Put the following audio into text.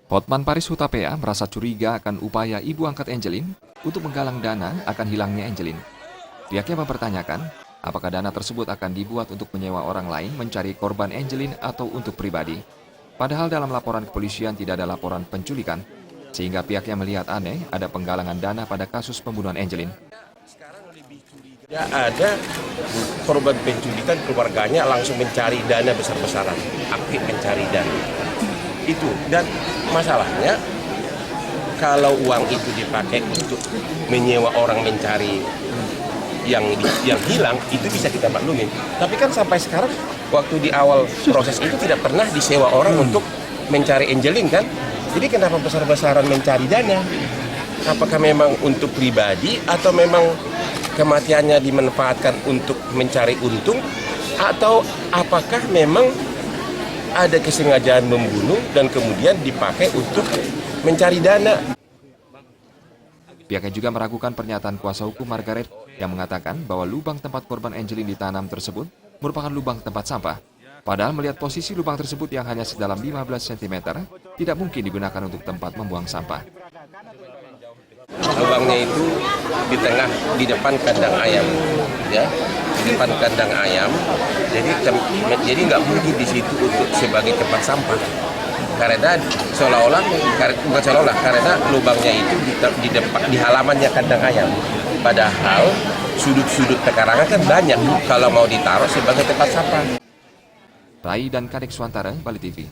Hotman Paris Hutapea merasa curiga akan upaya ibu angkat Angelin untuk menggalang dana akan hilangnya Angelin. Pihaknya mempertanyakan, apakah dana tersebut akan dibuat untuk menyewa orang lain mencari korban Angelin atau untuk pribadi. Padahal dalam laporan kepolisian tidak ada laporan penculikan, sehingga pihaknya melihat aneh ada penggalangan dana pada kasus pembunuhan Angelin. Ya, ada korban penculikan, keluarganya langsung mencari dana besar-besaran, aktif mencari dana. Itu, dan masalahnya kalau uang itu dipakai untuk menyewa orang mencari yang hilang, itu bisa kita maklumin. Tapi kan sampai sekarang, waktu di awal proses itu tidak pernah disewa orang untuk mencari Angelin kan. Jadi kenapa besar-besaran mencari dana? Apakah memang untuk pribadi atau memang kematiannya dimanfaatkan untuk mencari untung, atau apakah memang ada kesengajaan membunuh dan kemudian dipakai untuk mencari dana? Pihaknya juga meragukan pernyataan kuasa hukum Margaret yang mengatakan bahwa lubang tempat korban Angelin ditanam tersebut merupakan lubang tempat sampah. Padahal melihat posisi lubang tersebut yang hanya sedalam 15 cm, tidak mungkin digunakan untuk tempat membuang sampah. Lubangnya itu di depan kandang ayam, ya, di depan kandang ayam. Jadi nggak mungkin di situ untuk sebagai tempat sampah. Karena karena lubangnya itu di halamannya kandang ayam. Padahal sudut-sudut pekarangan kan banyak kalau mau ditaruh sebagai tempat sampah. Rai dan Kadek Suantara, Bali TV.